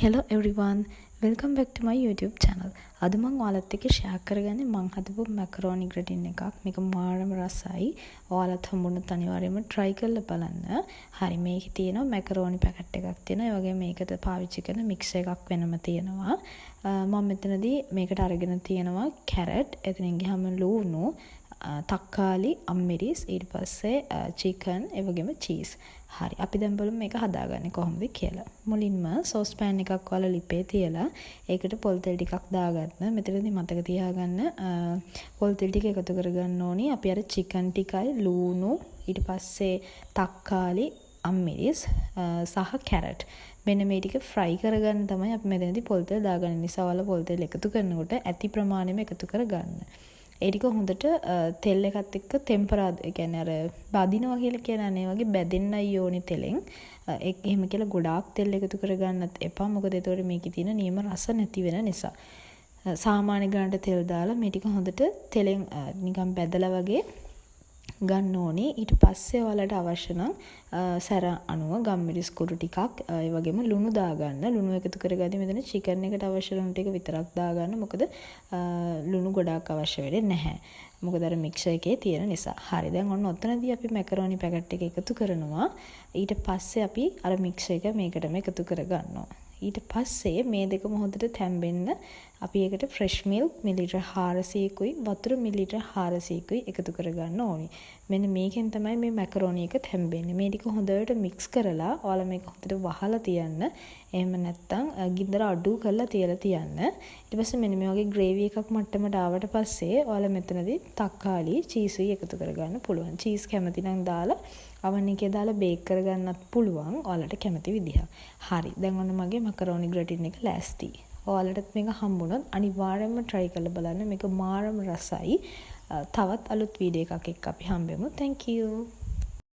Hello everyone, welcome back to my YouTube channel. අද මම ඔයාලත් එක්ක ෂෙයා කරගන්නේ මම හදපු මැකරෝනි ග්‍රැටින් එකක්. මේක මාරම රසයි. ඔයාලත් හම්බුනොත් අනිවාර්යයෙන්ම try කරලා බලන්න. හරි මේකේ තියෙනවා මැකරෝනි පැකට් එකක් තියෙනවා. ඒ වගේම මේකට පාවිච්චි කරන මික්සර් එකක් වෙනම තියෙනවා. මම මෙතනදී මේකට අරගෙන තියෙනවා කැරට්, එතනින් ගියාම ලුණු, තක්කාලි, අම්මිරිස්, ඊට පස්සේ චිකන්, ඒ වගේම චීස්. හරි අපි දැන් බලමු මේක හදාගන්නේ කොහොමද කියලා. මුලින්ම සෝස් පෑන් එකක් වල ලිපේ තියලා ඒකට පොල් තෙල් ටිකක් දාගන්න. මෙතනදී මතක තියාගන්න පොල් තෙල් ටික එකතු කරගන්න ඕනි. අපි අර චිකන් ටිකයි ලුණු ඊට පස්සේ තක්කාලි අම්මිරිස් සහ කැරට් මෙන්න මේ ටික ෆ්‍රයි කරගන්න තමයි අපි මෙතනදී පොල් තෙල් දාගන්න. නිසා වල පොල් තෙල් එකතු කරනකොට ඇති ප්‍රමාණයම එකතු කරගන්න. ඒ ටික හොඳට තෙල් එකත් එක්ක ටෙම්පරා ඒ කියන්නේ අර බදිනවා කියලා කියන්නේ වගේ බැදෙන්නයි ඕනි තෙලෙන්. එහෙම කියලා ගොඩාක් තෙල් එකතු කරගන්නත් එපා. මොකද ඒතකොට මේකේ තියෙන නියම රස නැති වෙන නිසා. සාමාන්‍ය ගානට තෙල් දාලා මේ ටික හොඳට තෙලෙන් නිකන් බැදලා වගේ ගන්න ඕනේ. ඊට පස්සේ ඔයාලට අවශ්‍ය නම් සැර අණුව ගම්මිරිස් කුඩු ටිකක් ඒ වගේම ලුණු දාගන්න. ලුණු එකතු කරගද්දි මෙතන චිකන් එකට අවශ්‍ය ලුණු ටික විතරක් දාගන්න. මොකද ලුණු ගොඩාක් අවශ්‍ය වෙන්නේ නැහැ. මොකද අර මික්සර් එකේ තියෙන නිසා. හරි දැන් ඔන්න ඔතනදී අපි මැකරෝනි පැකට් එක එකතු කරනවා. ඊට පස්සේ අපි අර මික්සර් එක මේකටම එකතු කරගන්නවා. ඊට පස්සේ මේ දෙකම හොඳට තැම්බෙන්න අපි ඒකට ෆ්‍රෙෂ් මිල්ක් මිලිලිටර් 400කුයි වතුර මිලිලිටර් 400කුයි එකතු කරගන්න ඕනි. මෙන්න මේකෙන් තමයි මේ මැකරෝනි එක තැම්බෙන්නේ. මේ ටික හොඳට මික්ස් කරලා ඔයාලා මේක හොඳට වහලා තියන්න. එහෙම නැත්නම් ගින්දර අඩු කරලා තියලා තියන්න. ඊට පස්සේ මෙන්න මේ වගේ ග්‍රේවි එකක් මට්ටමට ආවට පස්සේ ඔයාලා මෙතනදී තක්කාලි චීසුයි එකතු කරගන්න පුළුවන්. චීස් කැමති නම් දාලා oven එකේ දාලා බේක් කරගන්නත් පුළුවන් ඔයාලට කැමති විදිහ. හරි. දැන් ඔන්න මගේ මැකරෝනි ග්‍රැටින් එක ලෑස්ති. ඔයාලටත් මේක හම්බුනොත් අනිවාර්යයෙන්ම try කරලා බලන්න. මේක මාරම රසයි. තවත් අලුත් වීඩියෝ එකක් එක්ක අපි හම්බෙමු. Thank you.